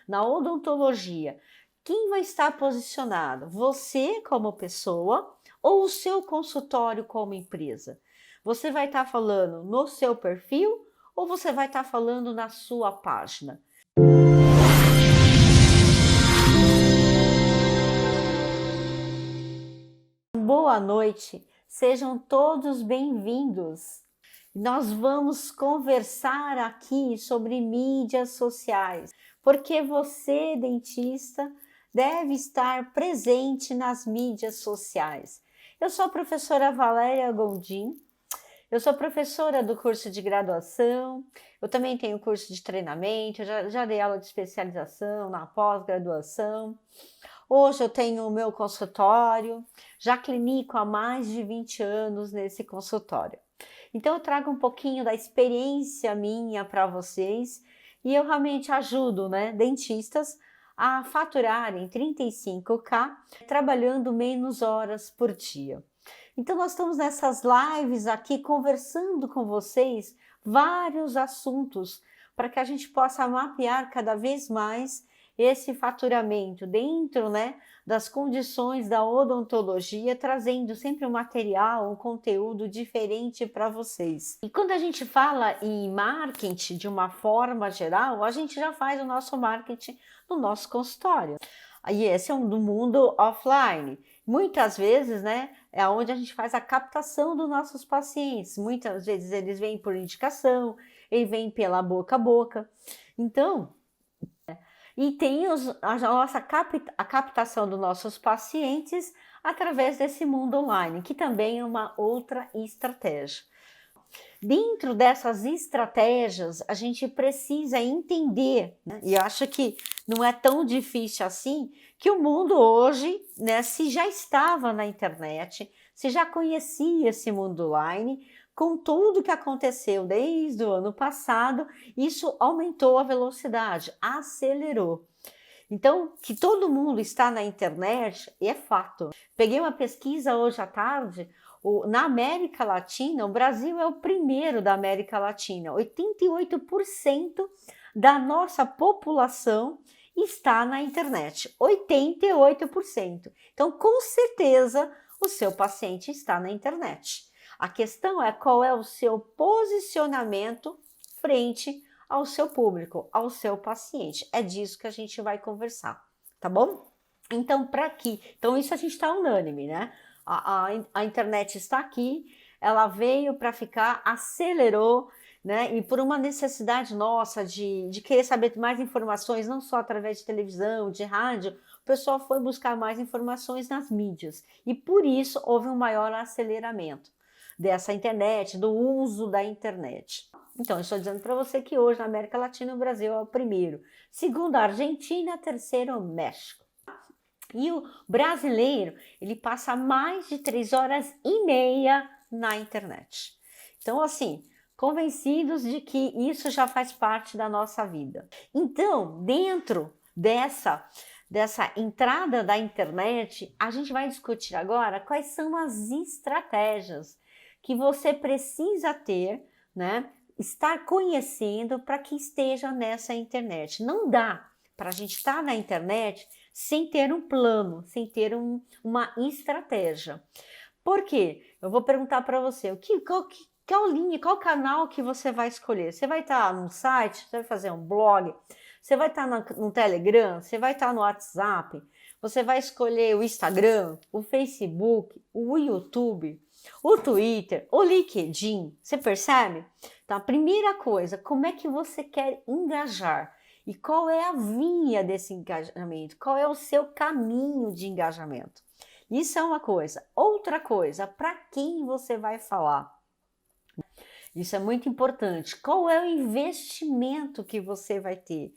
na odontologia, quem vai estar posicionado? Você como pessoa ou o seu consultório como empresa? Você vai estar falando no seu perfil ou você vai estar falando na sua página? Boa noite, sejam todos bem-vindos. Nós vamos conversar aqui sobre mídias sociais, porque você, dentista, deve estar presente nas mídias sociais. Eu sou a professora Valéria Gondim, eu sou professora do curso de graduação, eu também tenho curso de treinamento, já dei aula de especialização na pós-graduação. Hoje eu tenho o meu consultório, já clinico há mais de 20 anos nesse consultório. Então eu trago um pouquinho da experiência minha para vocês e eu realmente ajudo, dentistas a faturarem 35K trabalhando menos horas por dia. Então nós estamos nessas lives aqui conversando com vocês vários assuntos para que a gente possa mapear cada vez mais esse faturamento dentro, das condições da odontologia, trazendo sempre um material, um conteúdo diferente para vocês. E quando a gente fala em marketing de uma forma geral, a gente já faz o nosso marketing no nosso consultório. E esse é um do mundo offline. Muitas vezes, é onde a gente faz a captação dos nossos pacientes. Muitas vezes eles vêm por indicação, eles vêm pela boca a boca. Então, e tem a captação dos nossos pacientes através desse mundo online, que também é uma outra estratégia. Dentro dessas estratégias, a gente precisa entender, e acho que não é tão difícil assim, que o mundo hoje, se já estava na internet, se já conhecia esse mundo online, com tudo que aconteceu desde o ano passado, isso aumentou a velocidade, acelerou. Então, que todo mundo está na internet é fato. Peguei uma pesquisa hoje à tarde, na América Latina, o Brasil é o primeiro da América Latina. 88% da nossa população está na internet. 88%. Então, com certeza, o seu paciente está na internet. A questão é qual é o seu posicionamento frente ao seu público, ao seu paciente. É disso que a gente vai conversar, tá bom? Então, para quê? Então, isso a gente está unânime, A internet está aqui, ela veio para ficar, acelerou, e por uma necessidade nossa de querer saber mais informações, não só através de televisão, de rádio, o pessoal foi buscar mais informações nas mídias. E por isso houve um maior aceleramento dessa internet, do uso da internet. Então, eu estou dizendo para você que hoje na América Latina o Brasil é o primeiro. Segundo a Argentina, terceiro o México. E o brasileiro, ele passa mais de 3 horas e meia na internet. Então, assim, convencidos de que isso já faz parte da nossa vida. Então, dentro dessa entrada da internet, a gente vai discutir agora quais são as estratégias que você precisa ter, estar conhecendo para que esteja nessa internet. Não dá para a gente estar na internet sem ter um plano, sem ter uma estratégia. Por quê? Eu vou perguntar para você, qual canal que você vai escolher? Você vai estar num site, você vai fazer um blog, você vai estar no Telegram, você vai estar no WhatsApp, você vai escolher o Instagram, o Facebook, o YouTube, o Twitter, o LinkedIn, você percebe? Então, a primeira coisa, como é que você quer engajar? E qual é a via desse engajamento? Qual é o seu caminho de engajamento? Isso é uma coisa. Outra coisa, para quem você vai falar? Isso é muito importante. Qual é o investimento que você vai ter?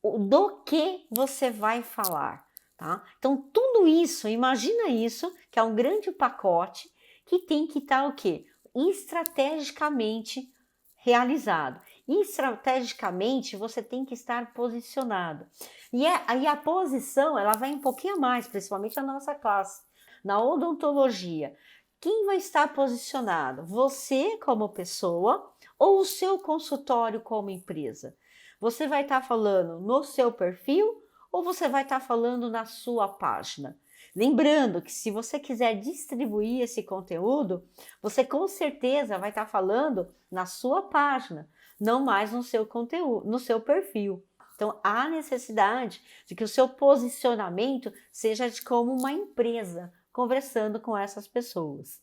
Do que você vai falar? Tá? Então, tudo isso, imagina isso, que é um grande pacote que tem que estar o quê? Estrategicamente realizado. Estrategicamente, você tem que estar posicionado. E a posição, ela vai um pouquinho mais, principalmente na nossa classe. Na odontologia, quem vai estar posicionado? Você como pessoa ou o seu consultório como empresa? Você vai estar falando no seu perfil ou você vai estar falando na sua página? Lembrando que se você quiser distribuir esse conteúdo, você com certeza vai estar falando na sua página, não mais no seu conteúdo, no seu perfil. Então, há necessidade de que o seu posicionamento seja de como uma empresa conversando com essas pessoas.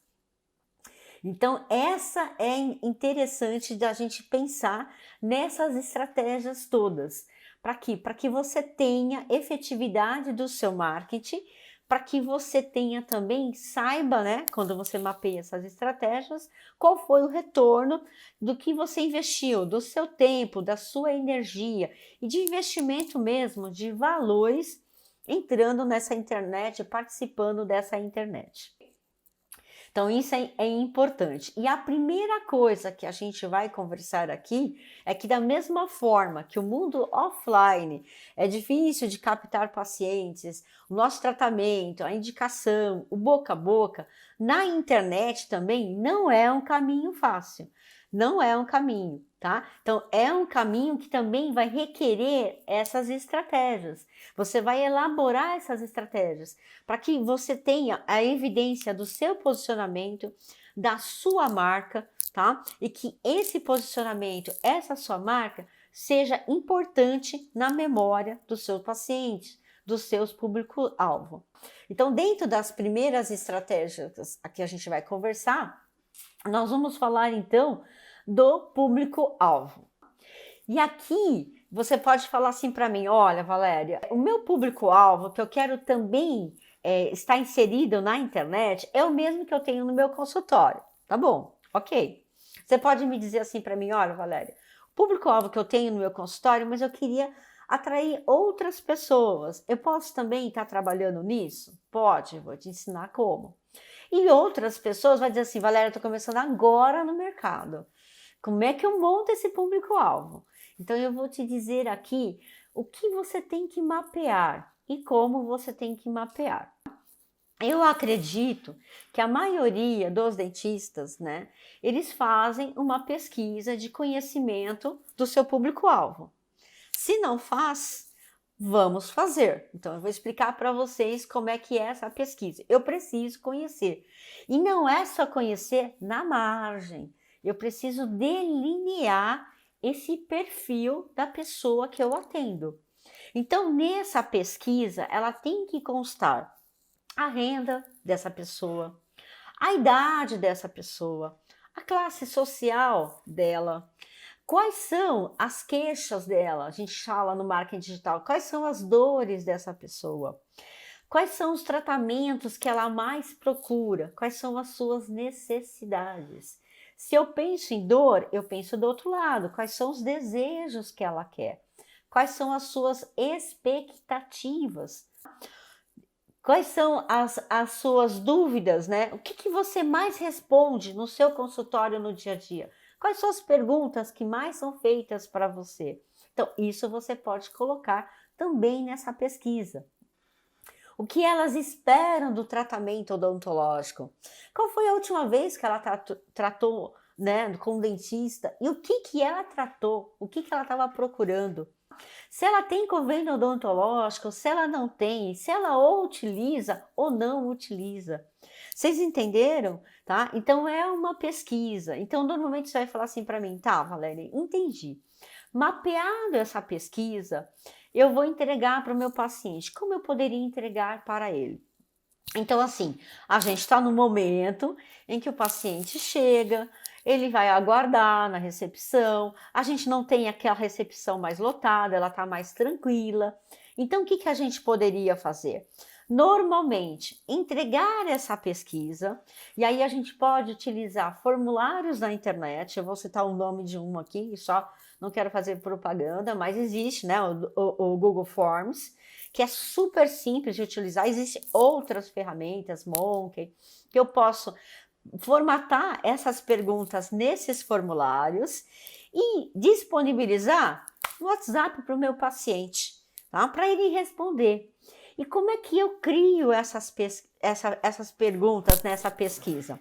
Então, essa é interessante da gente pensar nessas estratégias todas. Para quê? Para que você tenha efetividade do seu marketing, para que você tenha também, saiba, né, quando você mapeia essas estratégias, qual foi o retorno do que você investiu, do seu tempo, da sua energia e de investimento mesmo, de valores entrando nessa internet, participando dessa internet. Então, isso é importante. E a primeira coisa que a gente vai conversar aqui é que, da mesma forma que o mundo offline é difícil de captar pacientes, o nosso tratamento, a indicação, o boca a boca, na internet também não é um caminho fácil. Não é um caminho, tá? Então, é um caminho que também vai requerer essas estratégias. Você vai elaborar essas estratégias para que você tenha a evidência do seu posicionamento, da sua marca, tá? E que esse posicionamento, essa sua marca, seja importante na memória dos seus pacientes, dos seus público-alvo. Então, dentro das primeiras estratégias que a gente vai conversar, nós vamos falar então do público-alvo. E aqui você pode falar assim para mim: olha, Valéria, o meu público-alvo que eu quero também estar inserido na internet é o mesmo que eu tenho no meu consultório. Tá bom, ok. Você pode me dizer assim para mim: olha, Valéria, o público-alvo que eu tenho no meu consultório, mas eu queria atrair outras pessoas. Eu posso também estar trabalhando nisso? Pode, vou te ensinar como. E outras pessoas vão dizer assim: Valéria, eu estou começando agora no mercado. Como é que eu monto esse público-alvo? Então, eu vou te dizer aqui o que você tem que mapear e como você tem que mapear. Eu acredito que a maioria dos dentistas, né, eles fazem uma pesquisa de conhecimento do seu público-alvo. Se não faz, vamos fazer. Então, eu vou explicar para vocês como é que é essa pesquisa. Eu preciso conhecer. E não é só conhecer na margem. Eu preciso delinear esse perfil da pessoa que eu atendo. Então, nessa pesquisa, ela tem que constar a renda dessa pessoa, a idade dessa pessoa, a classe social dela, quais são as queixas dela, a gente fala no marketing digital, quais são as dores dessa pessoa, quais são os tratamentos que ela mais procura, quais são as suas necessidades. Se eu penso em dor, eu penso do outro lado, quais são os desejos que ela quer, quais são as suas expectativas, quais são as suas dúvidas, né? O que você mais responde no seu consultório no dia a dia? Quais são as perguntas que mais são feitas para você? Então, isso você pode colocar também nessa pesquisa. O que elas esperam do tratamento odontológico? Qual foi a última vez que ela tratou, né, com o dentista? E o que ela tratou? O que ela estava procurando? Se ela tem convênio odontológico, se ela não tem, se ela ou utiliza ou não utiliza. Vocês entenderam? Tá? Então, é uma pesquisa. Então, normalmente você vai falar assim para mim: tá, Valéria, entendi. Mapeado essa pesquisa, eu vou entregar para o meu paciente. Como eu poderia entregar para ele? Então, assim, a gente está no momento em que o paciente chega, ele vai aguardar na recepção, a gente não tem aquela recepção mais lotada, ela está mais tranquila. Então, o que a gente poderia fazer? Normalmente, entregar essa pesquisa, e aí a gente pode utilizar formulários na internet. Eu vou citar o nome de um aqui, só não quero fazer propaganda, mas existe, né, o Google Forms, que é super simples de utilizar. Existem outras ferramentas, Monkey, que eu posso formatar essas perguntas nesses formulários e disponibilizar no WhatsApp para o meu paciente, tá? Para ele responder. E como é que eu crio essas perguntas nessa pesquisa?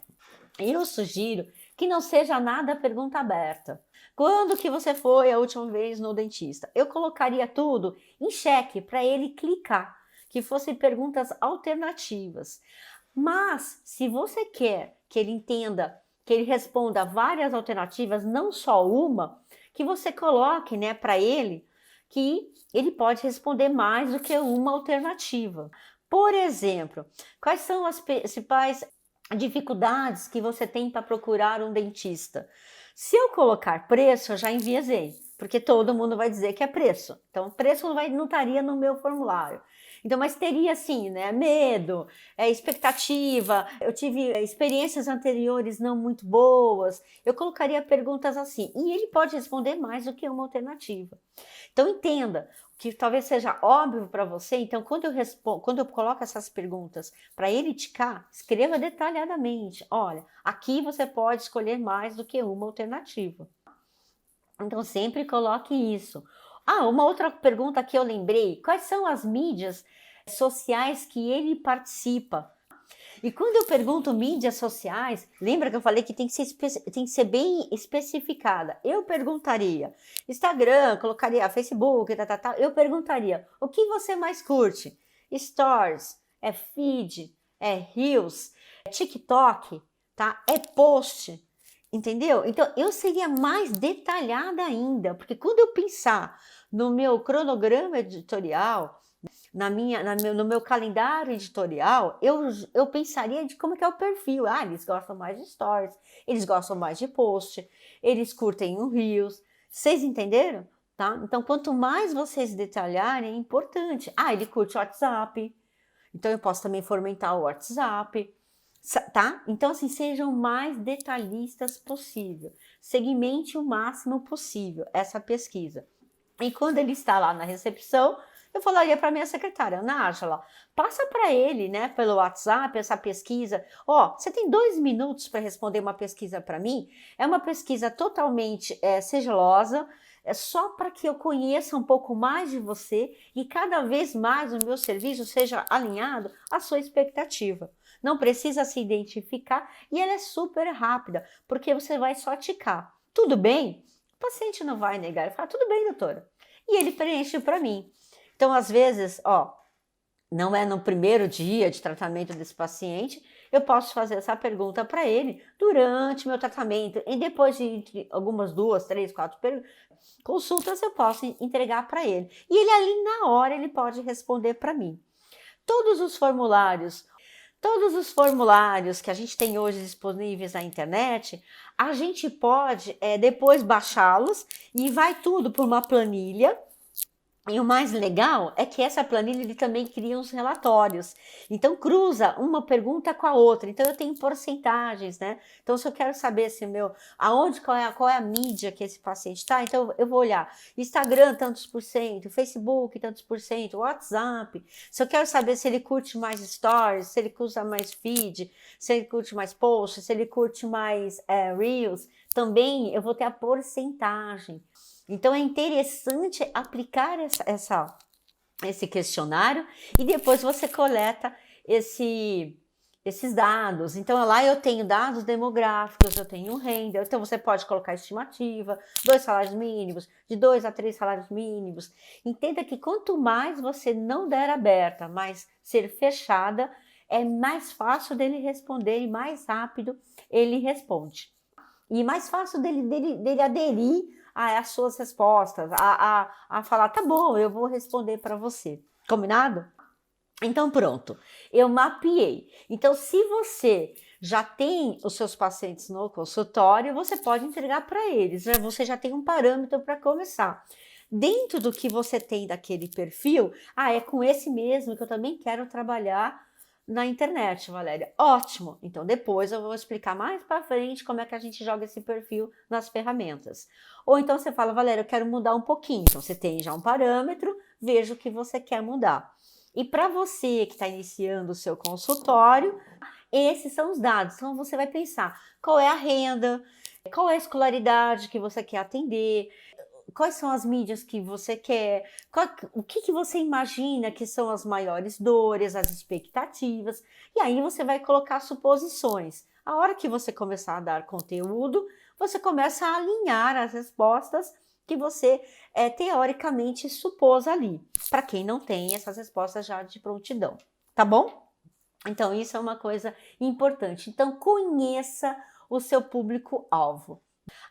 Eu sugiro que não seja nada pergunta aberta. Quando que você foi a última vez no dentista? Eu colocaria tudo em xeque para ele clicar, que fossem perguntas alternativas. Mas se você quer que ele entenda, que ele responda várias alternativas, não só uma, que você coloque, né, para ele que ele pode responder mais do que uma alternativa. Por exemplo, quais são as principais dificuldades que você tem para procurar um dentista? Se eu colocar preço, eu já enviesei, porque todo mundo vai dizer que é preço. Então, preço não estaria no meu formulário. Então, mas teria assim, né? Medo, expectativa. Eu tive experiências anteriores não muito boas. Eu colocaria perguntas assim, e ele pode responder mais do que uma alternativa. Então, entenda que talvez seja óbvio para você. Então, quando eu coloco essas perguntas para ele ticar, escreva detalhadamente. Olha, aqui você pode escolher mais do que uma alternativa. Então, sempre coloque isso. Ah, uma outra pergunta que eu lembrei: quais são as mídias sociais que ele participa? E quando eu pergunto mídias sociais, lembra que eu falei que tem que ser bem especificada? Eu perguntaria Instagram, colocaria Facebook, eu perguntaria: o que você mais curte? Stories, é feed, é Reels, é TikTok, tá? É post, entendeu? Então eu seria mais detalhada ainda, porque quando eu pensar no meu cronograma editorial, no meu calendário editorial, eu pensaria de como que é o perfil. Ah, eles gostam mais de stories, eles gostam mais de post, eles curtem o Reels. Vocês entenderam? Tá? Então, quanto mais vocês detalharem, é importante. Ah, ele curte o WhatsApp, então eu posso também fomentar o WhatsApp, tá? Então, assim, sejam mais detalhistas possível. Segmente o máximo possível essa pesquisa. E quando ele está lá na recepção, eu falaria para minha secretária: Nájila, passa para ele, né, pelo WhatsApp, essa pesquisa. Ó, você tem 2 minutos para responder uma pesquisa para mim? É uma pesquisa totalmente sigilosa, é só para que eu conheça um pouco mais de você e cada vez mais o meu serviço seja alinhado à sua expectativa. Não precisa se identificar e ela é super rápida, porque você vai só ticar. Tudo bem? O paciente não vai negar, ele fala: tudo bem, doutora. E ele preenche para mim. Então, às vezes, ó, não é no primeiro dia de tratamento desse paciente, eu posso fazer essa pergunta para ele durante meu tratamento. E depois de algumas 2, 3, 4 consultas, eu posso entregar para ele. E ele ali na hora, ele pode responder para mim. Todos os formulários que a gente tem hoje disponíveis na internet, a gente pode depois baixá-los e vai tudo por uma planilha. E o mais legal é que essa planilha ele também cria uns relatórios. Então cruza uma pergunta com a outra. Então eu tenho porcentagens, né? Então se eu quero saber se qual é a mídia que esse paciente está, então eu vou olhar Instagram tantos por cento, Facebook tantos por cento, WhatsApp. Se eu quero saber se ele curte mais stories, se ele usa mais feed, se ele curte mais posts, se ele curte mais Reels, também eu vou ter a porcentagem. Então é interessante aplicar esse questionário e depois você coleta esses dados. Então lá eu tenho dados demográficos, eu tenho renda, então você pode colocar estimativa, 2 salários mínimos, de 2 a 3 salários mínimos. Entenda que quanto mais você não der aberta, mais ser fechada, é mais fácil dele responder e mais rápido ele responde. E mais fácil dele aderir às suas respostas, a falar: tá bom, eu vou responder para você. Combinado? Então pronto, eu mapeei. Então se você já tem os seus pacientes no consultório, você pode entregar para eles. Você já tem um parâmetro para começar. Dentro do que você tem daquele perfil, é com esse mesmo que eu também quero trabalhar na internet, Valéria. Ótimo! Então depois eu vou explicar mais para frente como é que a gente joga esse perfil nas ferramentas. Ou então você fala: Valéria, eu quero mudar um pouquinho. Então você tem já um parâmetro, veja o que você quer mudar. E para você que está iniciando o seu consultório, esses são os dados. Então você vai pensar: qual é a renda, qual é a escolaridade que você quer atender, quais são as mídias que você quer, o que você imagina que são as maiores dores, as expectativas, e aí você vai colocar suposições. A hora que você começar a dar conteúdo, você começa a alinhar as respostas que você teoricamente supôs ali, para quem não tem essas respostas já de prontidão, tá bom? Então, isso é uma coisa importante. Então, conheça o seu público-alvo.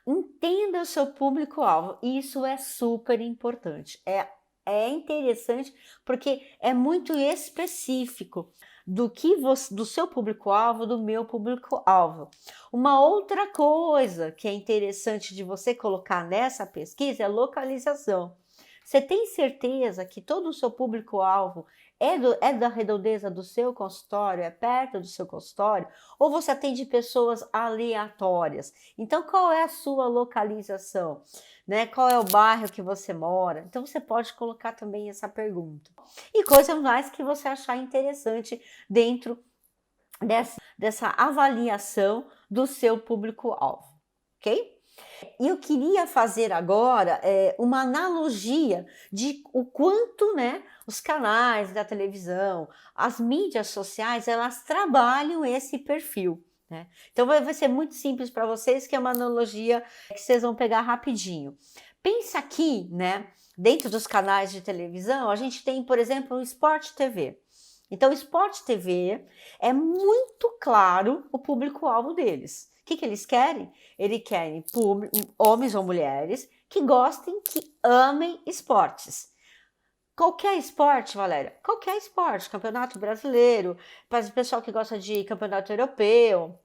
Entenda o seu público-alvo. Isso é super importante. É interessante porque é muito específico do seu público-alvo, do meu público-alvo. Uma outra coisa que é interessante de você colocar nessa pesquisa é localização. Você tem certeza que todo o seu público-alvo é da redondeza do seu consultório, é perto do seu consultório? Ou você atende pessoas aleatórias? Então, qual é a sua localização? Né? Qual é o bairro que você mora? Então, você pode colocar também essa pergunta. E coisas mais que você achar interessante dentro dessa avaliação do seu público-alvo, ok? E eu queria fazer agora uma analogia de o quanto, né, os canais da televisão, as mídias sociais, elas trabalham esse perfil, né? Então vai ser muito simples para vocês, que é uma analogia que vocês vão pegar rapidinho. Pensa aqui, né, dentro dos canais de televisão, a gente tem, por exemplo, o Sport TV. Então, o Sport TV é muito claro o público-alvo deles. O que eles querem? Eles querem homens ou mulheres que gostem, que amem esportes. Qualquer esporte, Valéria, qualquer esporte, campeonato brasileiro, para o pessoal que gosta de campeonato europeu,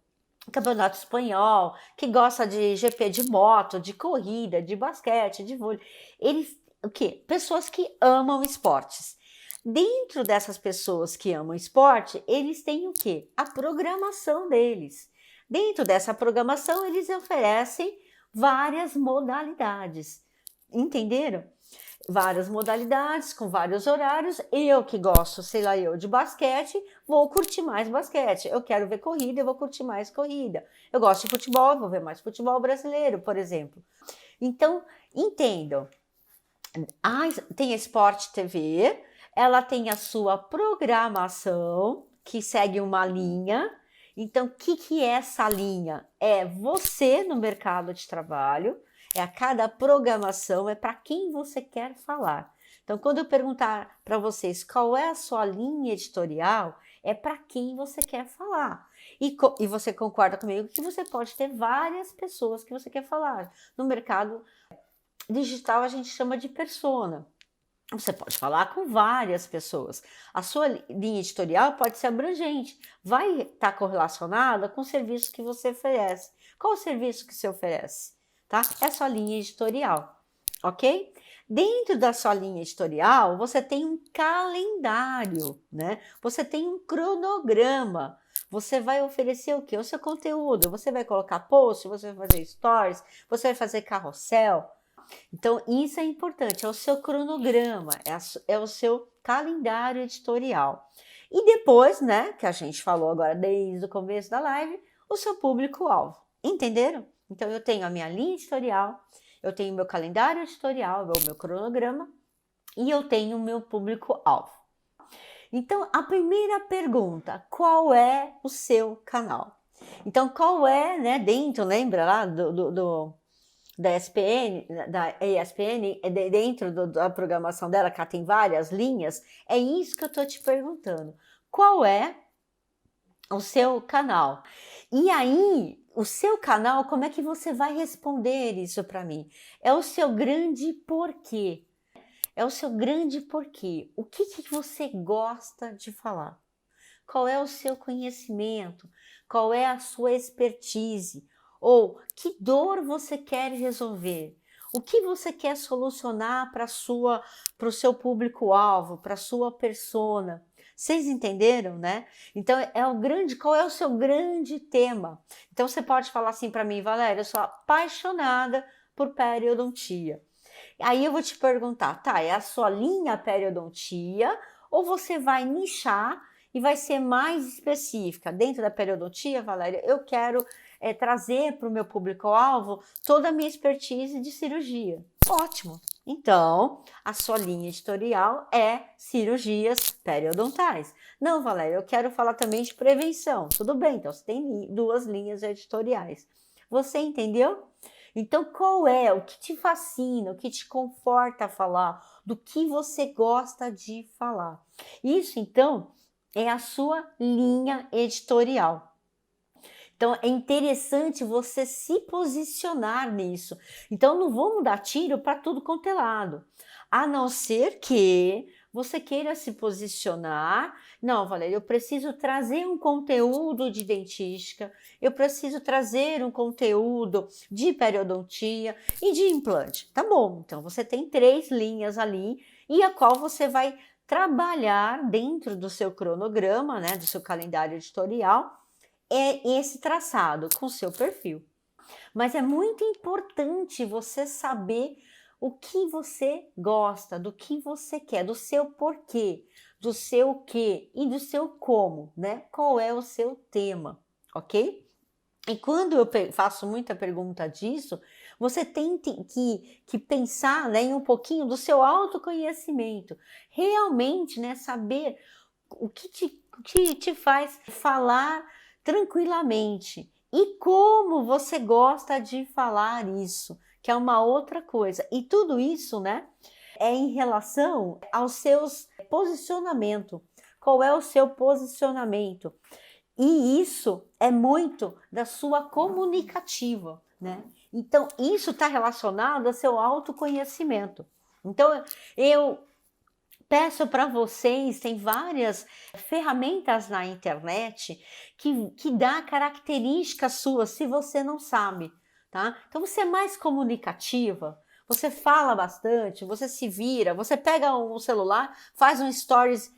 campeonato espanhol, que gosta de GP de moto, de corrida, de basquete, de vôlei. O quê? Pessoas que amam esportes. Dentro dessas pessoas que amam esporte, eles têm o quê? A programação deles. Dentro dessa programação, eles oferecem várias modalidades. Entenderam? Várias modalidades, com vários horários. Eu que gosto, sei lá, de basquete, vou curtir mais basquete. Eu quero ver corrida, eu vou curtir mais corrida. Eu gosto de futebol, eu vou ver mais futebol brasileiro, por exemplo. Então, entendam. Tem a Sport TV, ela tem a sua programação, que segue uma linha. Então, o que é essa linha? É você no mercado de trabalho, a cada programação, é para quem você quer falar. Então, quando eu perguntar para vocês qual é a sua linha editorial, é para quem você quer falar. E você concorda comigo que você pode ter várias pessoas que você quer falar. No mercado digital, a gente chama de persona. Você pode falar com várias pessoas. A sua linha editorial pode ser abrangente. Vai estar correlacionada com o serviço que você oferece. Qual o serviço que você oferece? Tá? É a sua linha editorial, ok? Dentro da sua linha editorial, você tem um calendário, né? Você tem um cronograma. Você vai oferecer o quê? O seu conteúdo. Você vai colocar post, você vai fazer stories, você vai fazer carrossel. Então, isso é importante, é o seu cronograma, é o seu calendário editorial. E depois, né, que a gente falou agora desde o começo da live, o seu público-alvo. Entenderam? Então, eu tenho a minha linha editorial, eu tenho o meu calendário editorial, o meu cronograma, e eu tenho o meu público-alvo. Então, a primeira pergunta, qual é o seu canal? Então, qual é, né, dentro, lembra lá da ESPN, dentro da programação dela, que ela tem várias linhas, é isso que eu estou te perguntando. Qual é o seu canal? E aí, o seu canal, como é que você vai responder isso para mim? É o seu grande porquê. É o seu grande porquê. O que você gosta de falar? Qual é o seu conhecimento? Qual é a sua expertise? Ou que dor você quer resolver? O que você quer solucionar para o seu público-alvo, para a sua persona? Vocês entenderam, né? Então, qual é o seu grande tema? Então, você pode falar assim para mim, Valéria, eu sou apaixonada por periodontia. Aí eu vou te perguntar, tá, é a sua linha periodontia ou você vai nichar e vai ser mais específica? Dentro da periodontia, Valéria, eu quero trazer para o meu público-alvo toda a minha expertise de cirurgia. Ótimo! Então, a sua linha editorial é cirurgias periodontais. Não, Valéria, eu quero falar também de prevenção. Tudo bem, então você tem duas linhas editoriais. Você entendeu? Então, qual é o que te fascina, o que te conforta a falar, do que você gosta de falar? Isso, então, é a sua linha editorial. Então, é interessante você se posicionar nisso. Então, não vamos dar tiro para tudo quanto é lado. A não ser que você queira se posicionar. Não, Valéria, eu preciso trazer um conteúdo de dentística, eu preciso trazer um conteúdo de periodontia e de implante. Tá bom, então você tem 3 linhas ali e a qual você vai trabalhar dentro do seu cronograma, né, do seu calendário editorial, é esse traçado com o seu perfil. Mas é muito importante você saber o que você gosta, do que você quer, do seu porquê, do seu quê e do seu como, né? Qual é o seu tema, ok? E quando eu faço muita pergunta disso, você tem que pensar, né, em um pouquinho do seu autoconhecimento. Realmente, né, saber o que te faz falar tranquilamente e como você gosta de falar isso, que é uma outra coisa. E tudo isso, né, é em relação aos seus posicionamento. Qual é o seu posicionamento? E isso é muito da sua comunicativa, né? Então, isso está relacionado ao seu autoconhecimento. Então, eu peço para vocês, tem várias ferramentas na internet que dá características suas, se você não sabe, tá? Então, você é mais comunicativa, você fala bastante, você se vira, você pega um celular, faz um stories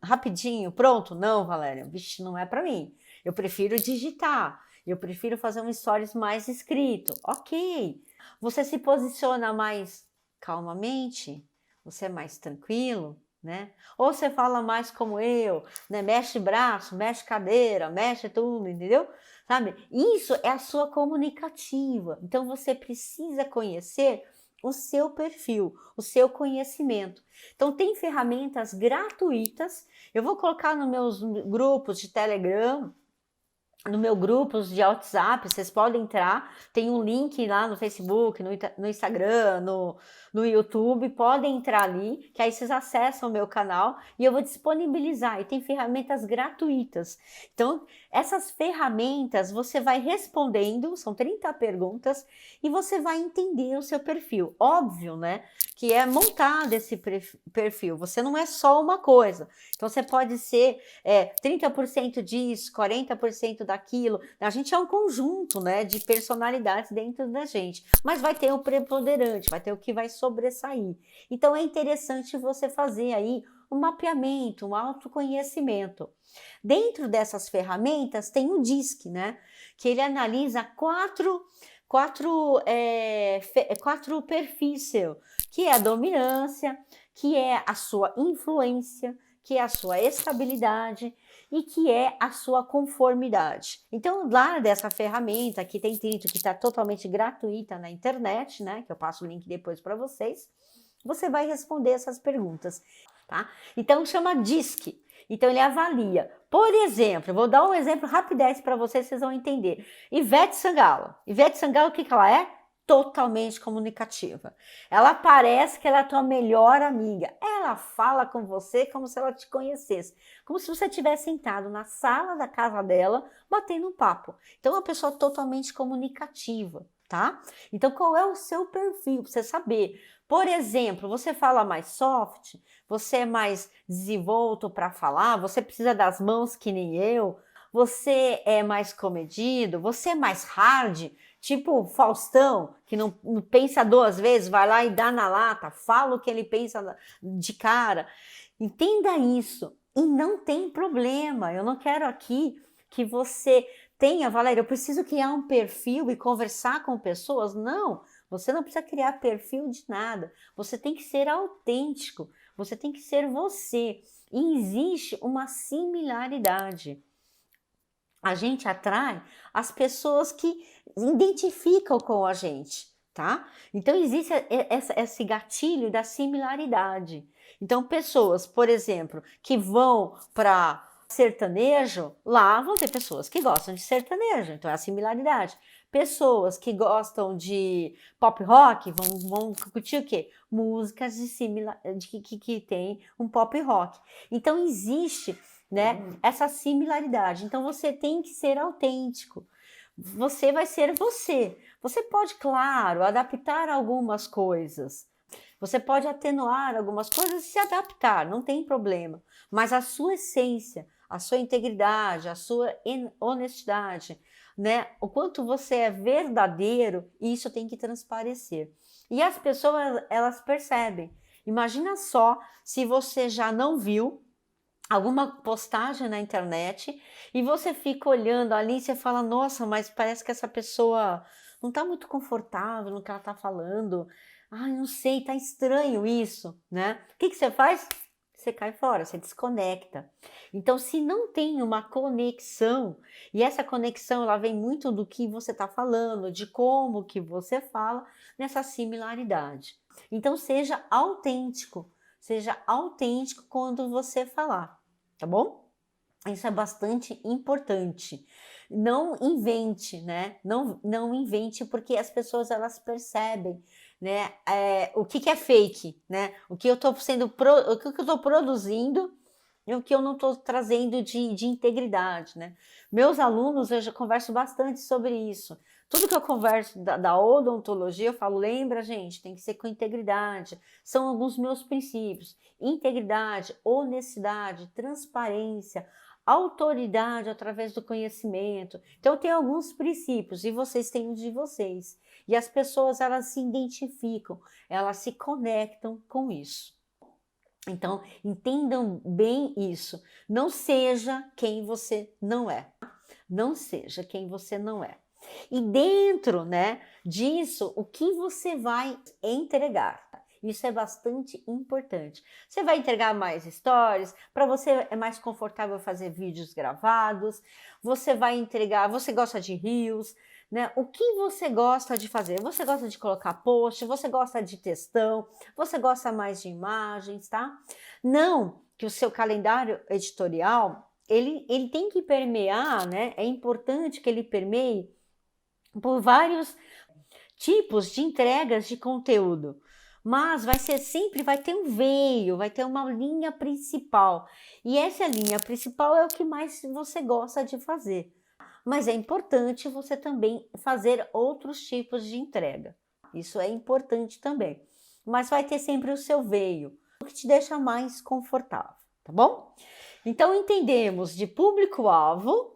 rapidinho, pronto? Não, Valéria, vixe, não é para mim. Eu prefiro digitar, eu prefiro fazer um stories mais escrito. Ok. Você se posiciona mais calmamente? Você é mais tranquilo, né? Ou você fala mais como eu, né? Mexe braço, mexe cadeira, mexe tudo, entendeu? Sabe? Isso é a sua comunicativa. Então você precisa conhecer o seu perfil, o seu conhecimento. Então tem ferramentas gratuitas. Eu vou colocar nos meus grupos de Telegram, no meu grupo de WhatsApp, vocês podem entrar, tem um link lá no Facebook, no Instagram, no YouTube, podem entrar ali, que aí vocês acessam o meu canal e eu vou disponibilizar, e tem ferramentas gratuitas. Então, essas ferramentas você vai respondendo, são 30 perguntas, e você vai entender o seu perfil. Óbvio, né, que é montado esse perfil, você não é só uma coisa. Então, você pode ser 30% disso, 40% daquilo. A gente é um conjunto, né, de personalidades dentro da gente, mas vai ter o preponderante, vai ter o que vai sobressair. Então é interessante você fazer aí um mapeamento, um autoconhecimento. Dentro dessas ferramentas tem o DISC, né, que ele analisa quatro perfis seu, que é a dominância, que é a sua influência, que é a sua estabilidade e que é a sua conformidade. Então, lá dessa ferramenta, que tem Trito, que está totalmente gratuita na internet, né? Que eu passo o link depois para vocês, você vai responder essas perguntas, tá? Então, chama DISC. Então, ele avalia. Por exemplo, eu vou dar um exemplo rapidez para vocês vão entender. Ivete Sangalo. Ivete Sangalo, o que ela é? Totalmente comunicativa. Ela parece que ela é a tua melhor amiga. Ela fala com você como se ela te conhecesse. Como se você tivesse sentado na sala da casa dela, batendo um papo. Então, é uma pessoa totalmente comunicativa, tá? Então, qual é o seu perfil? Pra você saber. Por exemplo, você fala mais soft, você é mais desenvolto para falar, você precisa das mãos que nem eu, você é mais comedido, você é mais hard, tipo Faustão, que não pensa 2 vezes, vai lá e dá na lata, fala o que ele pensa de cara. Entenda isso. E não tem problema. Eu não quero aqui que você tenha, Valéria, eu preciso criar um perfil e conversar com pessoas. Não, você não precisa criar perfil de nada. Você tem que ser autêntico. Você tem que ser você. E existe uma similaridade. A gente atrai as pessoas que identificam com a gente, tá? Então existe esse gatilho da similaridade. Então pessoas, por exemplo, que vão para sertanejo, lá vão ter pessoas que gostam de sertanejo, então é a similaridade. Pessoas que gostam de pop rock vão curtir o quê? Músicas que tem um pop rock. Então existe, né, essa similaridade. Então você tem que ser autêntico. Você vai ser você. Você pode, claro, adaptar algumas coisas. Você pode atenuar algumas coisas e se adaptar, não tem problema. Mas a sua essência, a sua integridade, a sua honestidade, né? O quanto você é verdadeiro, isso tem que transparecer. E as pessoas, elas percebem. Imagina só se você já não viu alguma postagem na internet e você fica olhando ali e você fala, nossa, mas parece que essa pessoa não está muito confortável no que ela está falando. Ai, não sei, tá estranho isso, né? O que você faz? Você cai fora, você desconecta. Então, se não tem uma conexão, e essa conexão ela vem muito do que você está falando, de como que você fala, nessa similaridade. Então, seja autêntico quando você falar, tá bom? Isso é bastante importante. Não invente, né? Não invente, porque as pessoas elas percebem, né? O que é fake, né? O que eu estou o que eu estou produzindo e o que eu não estou trazendo de integridade, né? Meus alunos, eu já converso bastante sobre isso. Tudo que eu converso da odontologia, eu falo, lembra, gente, tem que ser com integridade. São alguns meus princípios. Integridade, honestidade, transparência, autoridade através do conhecimento. Então, tem alguns princípios e vocês têm os de vocês. E as pessoas, elas se identificam, elas se conectam com isso. Então, entendam bem isso. Não seja quem você não é. Não seja quem você não é. E dentro, né, disso, o que você vai entregar? Isso é bastante importante. Você vai entregar mais stories, para você é mais confortável fazer vídeos gravados, você vai entregar, você gosta de reels, né? O que você gosta de fazer? Você gosta de colocar post, você gosta de textão, você gosta mais de imagens, tá? Não que o seu calendário editorial, ele tem que permear, né? É importante que ele permeie por vários tipos de entregas de conteúdo. Mas vai ter um veio, vai ter uma linha principal. E essa linha principal é o que mais você gosta de fazer. Mas é importante você também fazer outros tipos de entrega. Isso é importante também. Mas vai ter sempre o seu veio, o que te deixa mais confortável, tá bom? Então entendemos de público-alvo,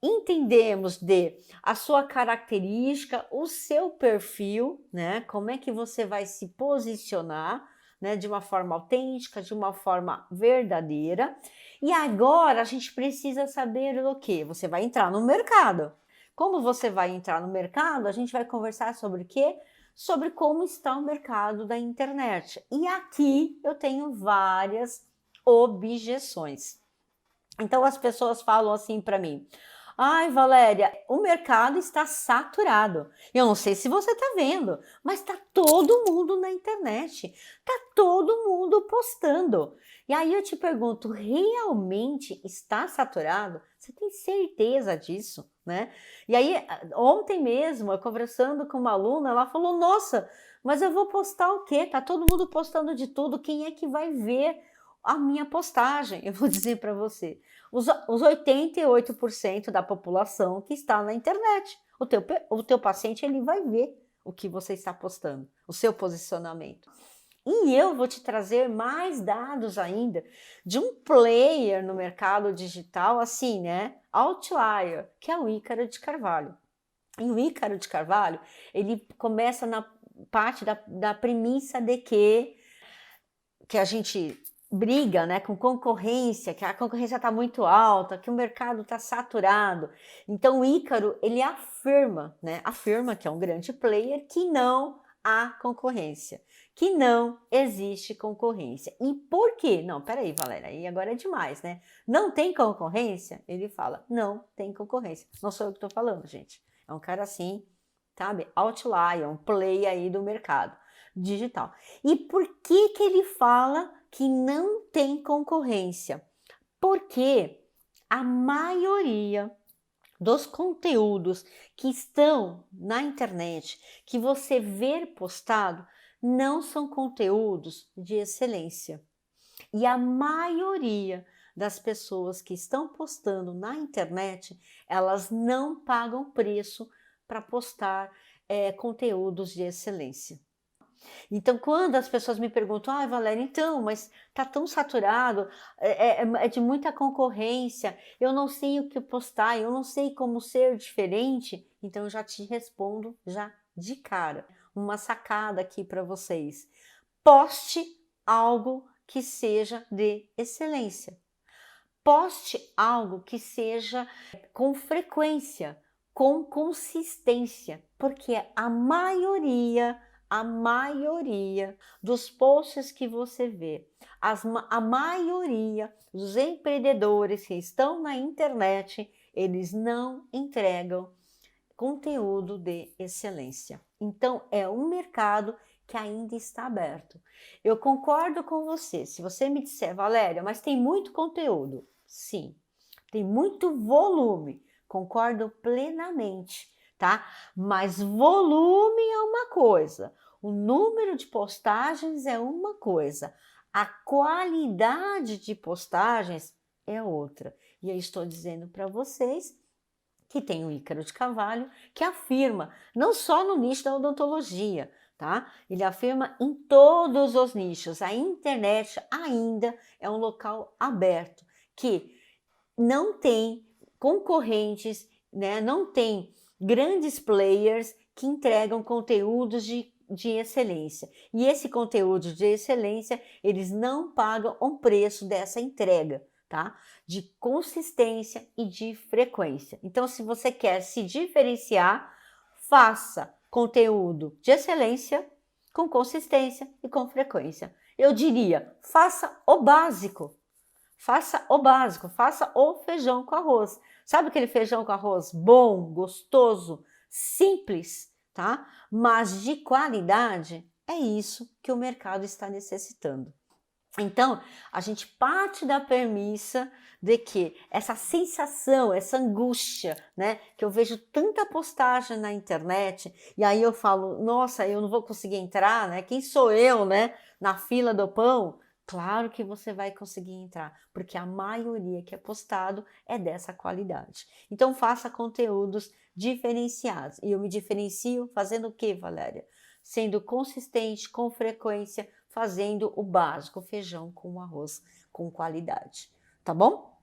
entendemos de a sua característica, o seu perfil, né? Como é que você vai se posicionar, né? De uma forma autêntica, de uma forma verdadeira. E agora a gente precisa saber o quê? Você vai entrar no mercado. Como você vai entrar no mercado, a gente vai conversar sobre o quê? Sobre como está o mercado da internet. E aqui eu tenho várias objeções. Então as pessoas falam assim para mim: ai, Valéria, o mercado está saturado. Eu não sei se você está vendo, mas está todo mundo na internet, está todo mundo postando. E aí eu te pergunto, realmente está saturado? Você tem certeza disso, né? E aí, ontem mesmo, eu conversando com uma aluna, ela falou, nossa, mas eu vou postar o quê? Tá todo mundo postando de tudo, quem é que vai ver a minha postagem? Eu vou dizer para você, os 88% da população que está na internet. O teu paciente ele vai ver o que você está postando, o seu posicionamento. E eu vou te trazer mais dados ainda de um player no mercado digital, assim, né? Outlier, que é o Ícaro de Carvalho. E o Ícaro de Carvalho, ele começa na parte da premissa de que a gente briga, né, com concorrência, que a concorrência está muito alta, que o mercado está saturado. Então o Ícaro, ele afirma, né, afirma que é um grande player, que não há concorrência, que não existe concorrência. E por quê? Não, peraí, Valéria, aí agora é demais, né? Não tem concorrência? Ele fala, não tem concorrência. Não sou eu que estou falando, gente. É um cara assim, sabe? Outlier, um play aí do mercado digital. E por que ele fala que não tem concorrência? Porque a maioria dos conteúdos que estão na internet, que você vê postado, não são conteúdos de excelência. E a maioria das pessoas que estão postando na internet, elas não pagam preço para postar conteúdos de excelência. Então, quando as pessoas me perguntam, Valéria, então, mas tá tão saturado, é de muita concorrência, eu não sei o que postar, eu não sei como ser diferente, então eu já te respondo já de cara. Uma sacada aqui para vocês. Poste algo que seja de excelência. Poste algo que seja com frequência, com consistência, porque a maioria dos posts que você vê, a maioria dos empreendedores que estão na internet, eles não entregam conteúdo de excelência. Então, é um mercado que ainda está aberto. Eu concordo com você. Se você me disser, Valéria, mas tem muito conteúdo. Sim, tem muito volume. Concordo plenamente, tá? Mas volume é uma coisa, o número de postagens é uma coisa, a qualidade de postagens é outra. E eu estou dizendo para vocês que tem o Ícaro de Carvalho, que afirma, não só no nicho da odontologia, tá? Ele afirma em todos os nichos. A internet ainda é um local aberto, que não tem concorrentes, né? Não tem grandes players que entregam conteúdos de excelência. E esse conteúdo de excelência, eles não pagam o preço dessa entrega, tá? De consistência e de frequência. Então, se você quer se diferenciar, faça conteúdo de excelência com consistência e com frequência. Eu diria, faça o básico. Faça o básico, faça o feijão com arroz. Sabe aquele feijão com arroz bom, gostoso, simples, tá? Mas de qualidade? É isso que o mercado está necessitando. Então, a gente parte da premissa de que essa sensação, essa angústia, né, que eu vejo tanta postagem na internet, e aí eu falo, nossa, eu não vou conseguir entrar, né? Quem sou eu, né, na fila do pão? Claro que você vai conseguir entrar, porque a maioria que é postado é dessa qualidade. Então, faça conteúdos diferenciados. E eu me diferencio fazendo o quê, Valéria? Sendo consistente, com frequência, fazendo o básico, feijão com arroz com qualidade, tá bom?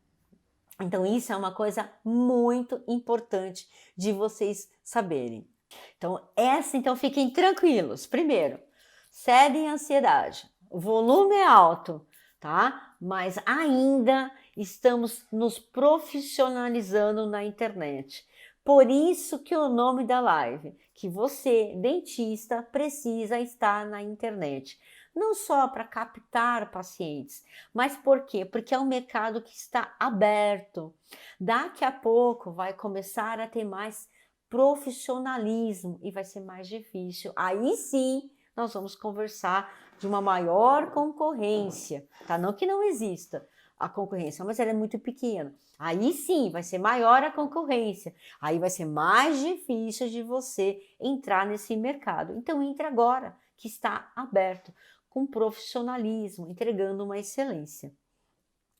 Então isso é uma coisa muito importante de vocês saberem. Então fiquem tranquilos. Primeiro, cedem a ansiedade. O volume é alto, tá? Mas ainda estamos nos profissionalizando na internet. Por isso que o nome da live, que você, dentista, precisa estar na internet. Não só para captar pacientes, mas por quê? Porque é um mercado que está aberto. Daqui a pouco vai começar a ter mais profissionalismo e vai ser mais difícil. Aí sim, nós vamos conversar de uma maior concorrência, tá? Não que não exista a concorrência, mas ela é muito pequena. Aí sim, vai ser maior a concorrência. Aí vai ser mais difícil de você entrar nesse mercado. Então entre agora, que está aberto, com profissionalismo, entregando uma excelência.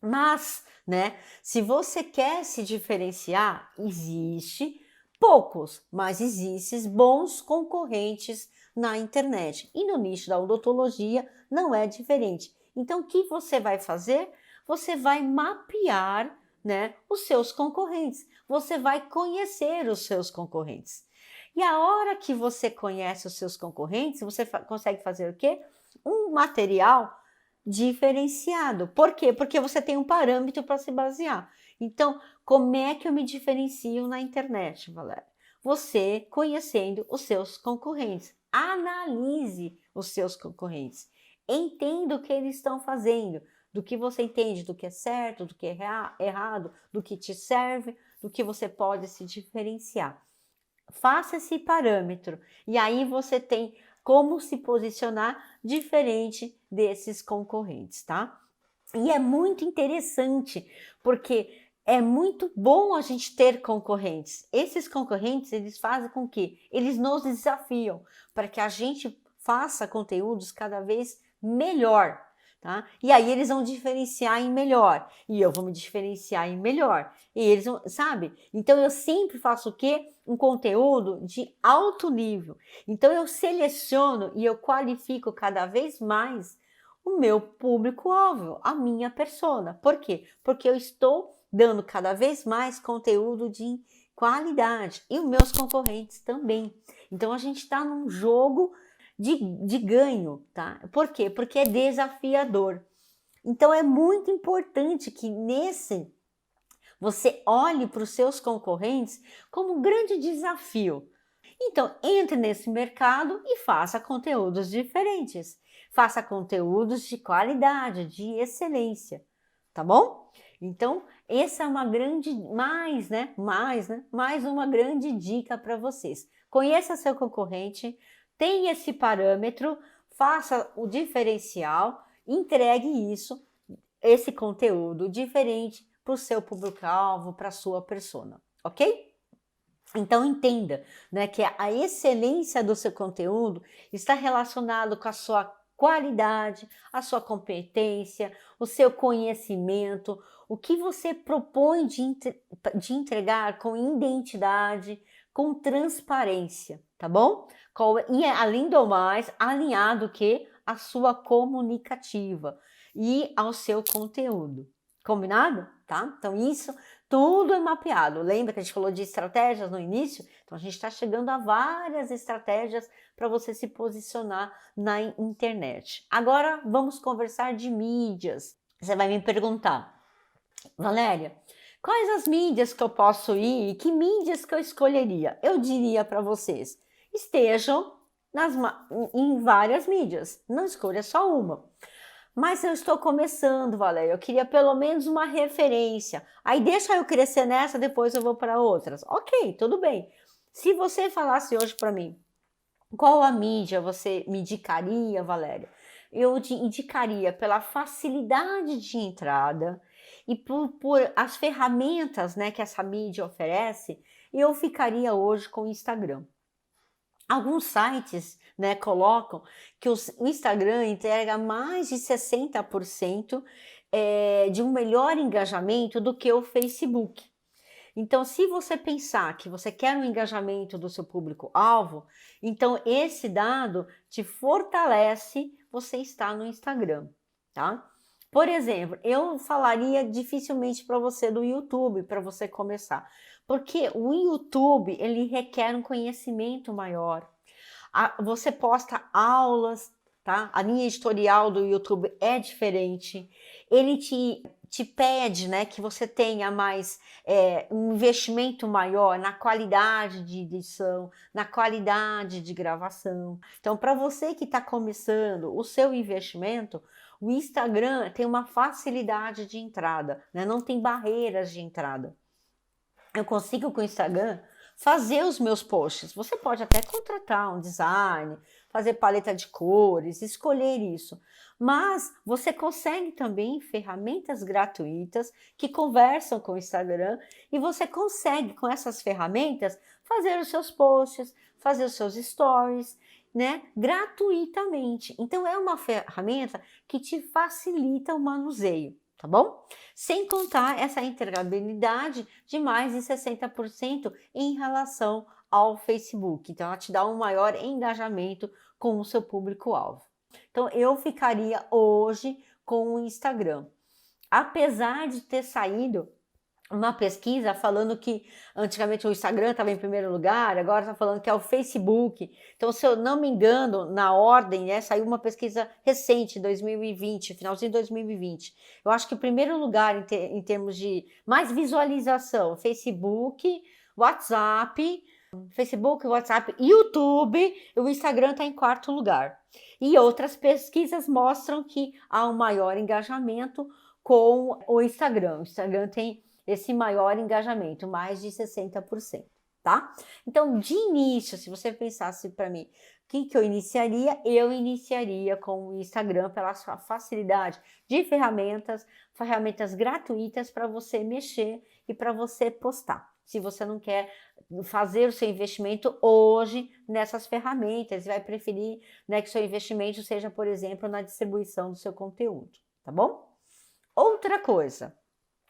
Mas, né, se você quer se diferenciar, existe poucos, mas existem bons concorrentes na internet. E no nicho da odontologia não é diferente. Então, o que você vai fazer? Você vai mapear, né, os seus concorrentes. Você vai conhecer os seus concorrentes. E a hora que você conhece os seus concorrentes, você consegue fazer o quê? Um material diferenciado. Por quê? Porque você tem um parâmetro para se basear. Então, como é que eu me diferencio na internet, Valéria? Você conhecendo os seus concorrentes. Analise os seus concorrentes. Entenda o que eles estão fazendo, do que você entende, do que é certo, do que é errado, do que te serve, do que você pode se diferenciar. Faça esse parâmetro e aí você tem como se posicionar diferente desses concorrentes, tá? E é muito interessante, porque é muito bom a gente ter concorrentes. Esses concorrentes, eles fazem com que eles nos desafiam para que a gente faça conteúdos cada vez melhor, tá? E aí eles vão diferenciar em melhor, e eu vou me diferenciar em melhor. E eles vão, sabe? Então eu sempre faço o quê? Um conteúdo de alto nível. Então eu seleciono e eu qualifico cada vez mais o meu público-alvo, a minha persona. Por quê? Porque eu estou dando cada vez mais conteúdo de qualidade e os meus concorrentes também. Então a gente está num jogo de ganho, tá? Por quê? Porque é desafiador. Então é muito importante que nesse você olhe para os seus concorrentes como um grande desafio. Então, entre nesse mercado e faça conteúdos diferentes. Faça conteúdos de qualidade, de excelência, tá bom? Então, essa é uma grande, mais uma grande dica para vocês. Conheça seu concorrente, tenha esse parâmetro, faça o diferencial, entregue isso, esse conteúdo diferente para o seu público-alvo, para a sua persona, ok? Então entenda, né, que a excelência do seu conteúdo está relacionado com a sua qualidade, a sua competência, o seu conhecimento, o que você propõe de entregar com identidade, com transparência, tá bom? E além do mais, alinhado que a sua comunicativa e ao seu conteúdo. Combinado? Tá? Então isso tudo é mapeado. Lembra que a gente falou de estratégias no início? Então a gente está chegando a várias estratégias para você se posicionar na internet. Agora vamos conversar de mídias. Você vai me perguntar, Valéria, quais as mídias que eu posso ir e que mídias que eu escolheria? Eu diria para vocês, estejam em várias mídias, não escolha só uma. Mas eu estou começando, Valéria, eu queria pelo menos uma referência. Aí deixa eu crescer nessa, depois eu vou para outras. Ok, tudo bem. Se você falasse hoje para mim, qual a mídia você me indicaria, Valéria? Eu te indicaria pela facilidade de entrada e por as ferramentas, né, que essa mídia oferece, eu ficaria hoje com o Instagram. Alguns sites, né, colocam que o Instagram entrega mais de 60% de um melhor engajamento do que o Facebook. Então, se você pensar que você quer um engajamento do seu público-alvo, então esse dado te fortalece você estar no Instagram, tá? Por exemplo, eu falaria dificilmente para você do YouTube, para você começar, porque o YouTube, ele requer um conhecimento maior. Você posta aulas, tá? A linha editorial do YouTube é diferente. Ele te pede, né, que você tenha mais um investimento maior na qualidade de edição, na qualidade de gravação. Então, para você que está começando o seu investimento, o Instagram tem uma facilidade de entrada, né? Não tem barreiras de entrada. Eu consigo com o Instagram fazer os meus posts. Você pode até contratar um design, fazer paleta de cores, escolher isso. Mas você consegue também ferramentas gratuitas que conversam com o Instagram e você consegue com essas ferramentas fazer os seus posts, fazer os seus stories, né, gratuitamente. Então é uma ferramenta que te facilita o manuseio, tá bom? Sem contar essa integrabilidade de mais de 60% em relação ao Facebook. Então, ela te dá um maior engajamento com o seu público-alvo. Então, eu ficaria hoje com o Instagram. Apesar de ter saído uma pesquisa falando que antigamente o Instagram estava em primeiro lugar, agora está falando que é o Facebook. Então, se eu não me engano, na ordem, né, saiu uma pesquisa recente, 2020, finalzinho de 2020. Eu acho que o primeiro lugar em termos de mais visualização, Facebook, WhatsApp, YouTube, o Instagram está em quarto lugar. E outras pesquisas mostram que há um maior engajamento com o Instagram. O Instagram tem esse maior engajamento, mais de 60%, tá? Então, de início, se você pensasse para mim, que eu iniciaria? Eu iniciaria com o Instagram pela sua facilidade de ferramentas gratuitas para você mexer e para você postar. Se você não quer fazer o seu investimento hoje nessas ferramentas, vai preferir, né, que seu investimento seja, por exemplo, na distribuição do seu conteúdo, tá bom? Outra coisa.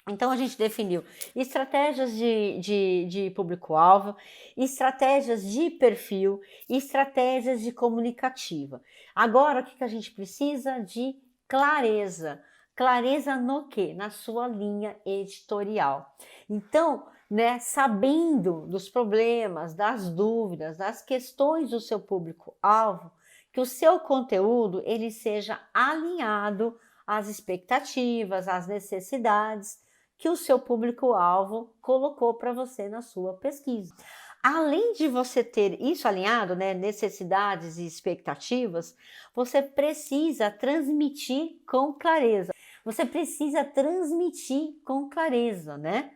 Então, a gente definiu estratégias de público-alvo, estratégias de perfil, estratégias de comunicativa. Agora, o que a gente precisa? De clareza. Clareza no quê? Na sua linha editorial. Então, né, sabendo dos problemas, das dúvidas, das questões do seu público-alvo, que o seu conteúdo ele seja alinhado às expectativas, às necessidades que o seu público-alvo colocou para você na sua pesquisa. Além de você ter isso alinhado, né, necessidades e expectativas, você precisa transmitir com clareza. Você precisa transmitir com clareza, né?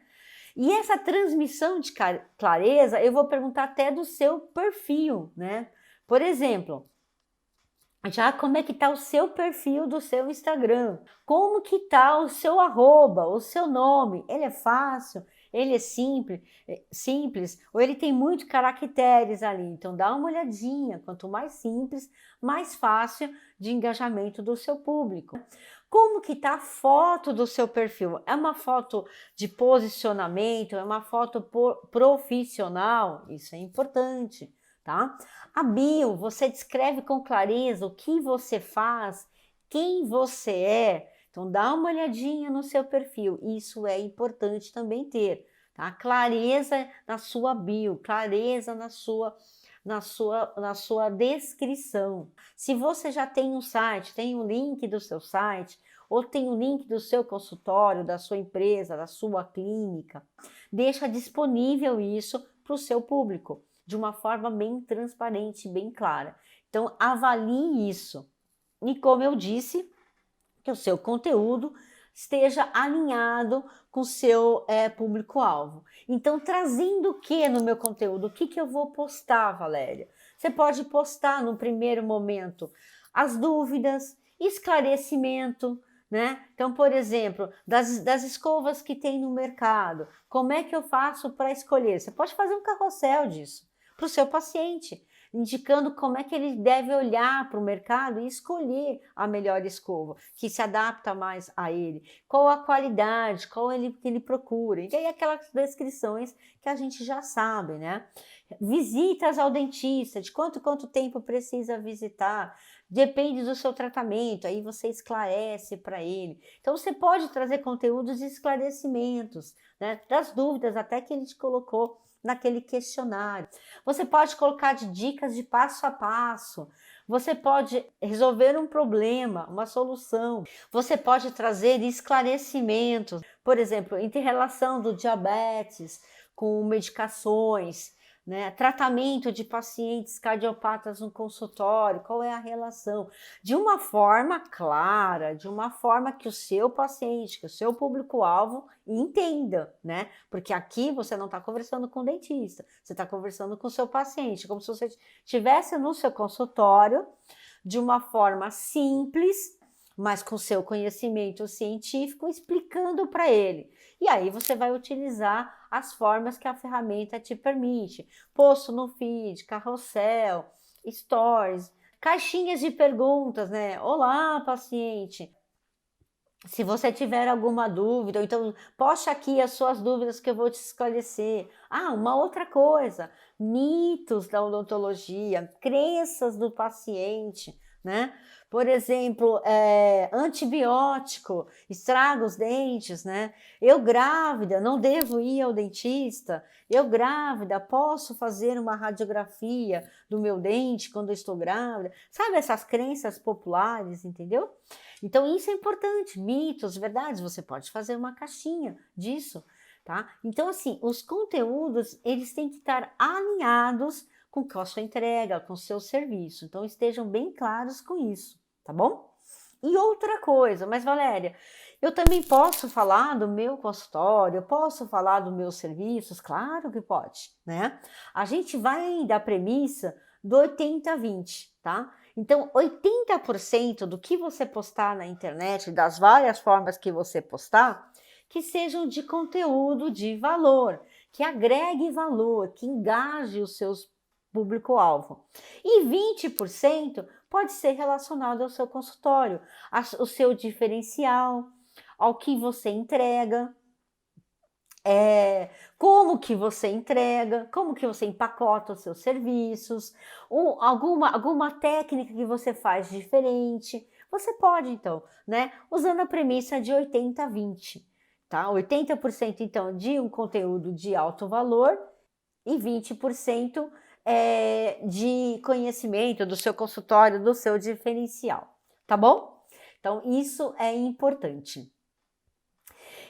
E essa transmissão de clareza, eu vou perguntar até do seu perfil, né? Por exemplo, já como é que tá o seu perfil do seu Instagram? Como que tá o seu arroba, o seu nome? Ele é fácil? Ele é simples? Ou ele tem muitos caracteres ali? Então dá uma olhadinha, quanto mais simples, mais fácil de engajamento do seu público. Como que tá a foto do seu perfil? É uma foto de posicionamento? É uma foto profissional? Isso é importante, tá? A bio, você descreve com clareza o que você faz, quem você é. Então dá uma olhadinha no seu perfil. Isso é importante também ter, tá? Clareza na sua bio, clareza na sua descrição. Se você já tem um site, tem um link do seu site, ou tem um link do seu consultório, da sua empresa, da sua clínica, deixa disponível isso para o seu público, de uma forma bem transparente, bem clara. Então, avalie isso. E como eu disse, que o seu conteúdo esteja alinhado com o seu público-alvo. Então, trazendo o que no meu conteúdo? O que eu vou postar, Valéria? Você pode postar no primeiro momento as dúvidas, esclarecimento, né? Então, por exemplo, das escovas que tem no mercado, como é que eu faço para escolher? Você pode fazer um carrossel disso para o seu paciente, indicando como é que ele deve olhar para o mercado e escolher a melhor escova, que se adapta mais a ele, qual a qualidade, qual que ele procura. E aí aquelas descrições que a gente já sabe, né? Visitas ao dentista, de quanto tempo precisa visitar, depende do seu tratamento, aí você esclarece para ele. Então você pode trazer conteúdos e esclarecimentos, né? Das dúvidas até que ele te colocou naquele questionário. Você pode colocar de dicas de passo a passo. Você pode resolver um problema, uma solução. Você pode trazer esclarecimentos, por exemplo, inter-relação do diabetes com medicações, né? Tratamento de pacientes cardiopatas no consultório, qual é a relação? De uma forma clara, de uma forma que o seu paciente, que o seu público-alvo entenda, né? Porque aqui você não está conversando com o dentista, você está conversando com o seu paciente, como se você estivesse no seu consultório, de uma forma simples, mas com seu conhecimento científico, explicando para ele. E aí você vai utilizar as formas que a ferramenta te permite. Post no feed, carrossel, stories, caixinhas de perguntas, né? Olá, paciente. Se você tiver alguma dúvida, ou então poste aqui as suas dúvidas que eu vou te esclarecer. Ah, uma outra coisa, mitos da odontologia, crenças do paciente, né? Por exemplo, antibiótico, estraga os dentes, né? Eu grávida, não devo ir ao dentista? Eu grávida, posso fazer uma radiografia do meu dente quando eu estou grávida? Sabe essas crenças populares, entendeu? Então isso é importante, mitos, verdades, você pode fazer uma caixinha disso, tá? Então assim, os conteúdos, eles têm que estar alinhados com a sua entrega, com o seu serviço. Então estejam bem claros com isso, tá bom? E outra coisa, mas Valéria, eu também posso falar do meu consultório, eu posso falar dos meus serviços? Claro que pode, né? A gente vai da premissa do 80-20, tá? Então, 80% do que você postar na internet, das várias formas que você postar, que sejam de conteúdo de valor, que agregue valor, que engaje os seus público-alvo. E 20% pode ser relacionado ao seu consultório, ao seu diferencial, ao que você entrega, como que você entrega, como que você empacota os seus serviços, alguma técnica que você faz diferente. Você pode, então, né, usando a premissa de 80-20, tá? 80% então de um conteúdo de alto valor e 20% de conhecimento do seu consultório, do seu diferencial, tá bom? Então, isso é importante.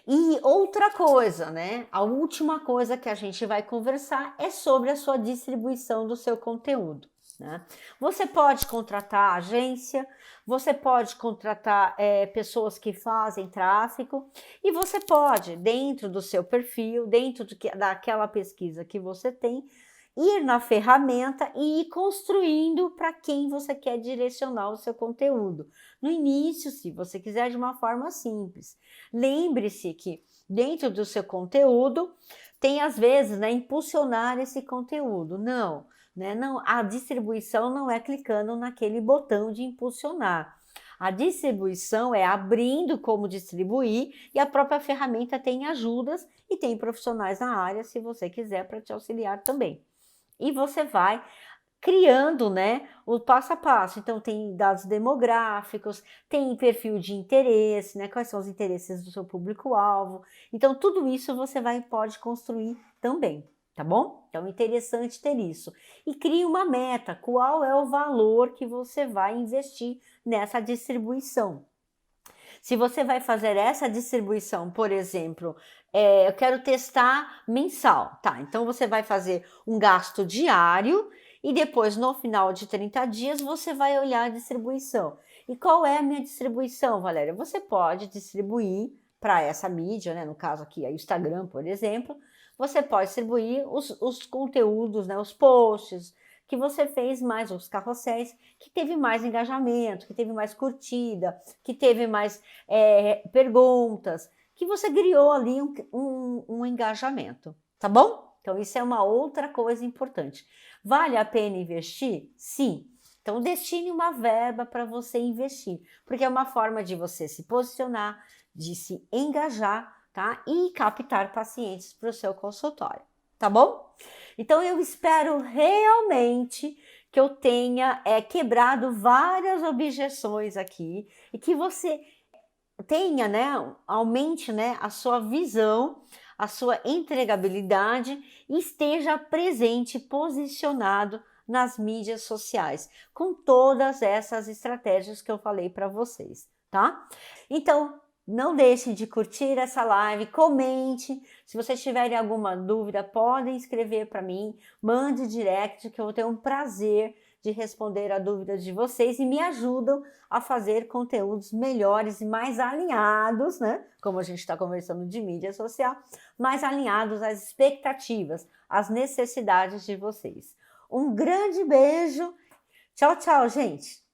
E outra coisa, né? A última coisa que a gente vai conversar é sobre a sua distribuição do seu conteúdo, né? Você pode contratar agência, você pode contratar pessoas que fazem tráfego e você pode, dentro do seu perfil, dentro daquela pesquisa que você tem, ir na ferramenta e ir construindo para quem você quer direcionar o seu conteúdo. No início, se você quiser de uma forma simples. Lembre-se que dentro do seu conteúdo tem às vezes, né, impulsionar esse conteúdo. Não, né? Não, a distribuição não é clicando naquele botão de impulsionar. A distribuição é abrindo como distribuir e a própria ferramenta tem ajudas e tem profissionais na área se você quiser para te auxiliar também. E você vai criando, né, o passo a passo. Então, tem dados demográficos, tem perfil de interesse, né, quais são os interesses do seu público-alvo. Então, tudo isso você pode construir também, tá bom? Então, interessante ter isso. E crie uma meta, qual é o valor que você vai investir nessa distribuição. Se você vai fazer essa distribuição, por exemplo, eu quero testar mensal, tá? Então você vai fazer um gasto diário e depois no final de 30 dias você vai olhar a distribuição. E qual é a minha distribuição, Valéria? Você pode distribuir para essa mídia, né? No caso aqui, o Instagram, por exemplo, você pode distribuir os conteúdos, né? Os posts que você fez mais, os carrosséis, que teve mais engajamento, que teve mais curtida, que teve mais perguntas, que você criou ali um engajamento, tá bom? Então, isso é uma outra coisa importante. Vale a pena investir? Sim. Então, destine uma verba para você investir, porque é uma forma de você se posicionar, de se engajar, tá? E captar pacientes para o seu consultório, tá bom? Então, eu espero realmente que eu tenha quebrado várias objeções aqui e que você tenha, né, aumente, né, a sua visão, a sua entregabilidade e esteja presente, posicionado nas mídias sociais, com todas essas estratégias que eu falei para vocês, tá? Então, não deixem de curtir essa live, comente. Se vocês tiverem alguma dúvida, podem escrever para mim, mande direct que eu vou ter um prazer de responder a dúvidas de vocês e me ajudam a fazer conteúdos melhores e mais alinhados, né? Como a gente está conversando de mídia social, mais alinhados às expectativas, às necessidades de vocês. Um grande beijo. Tchau, tchau, gente!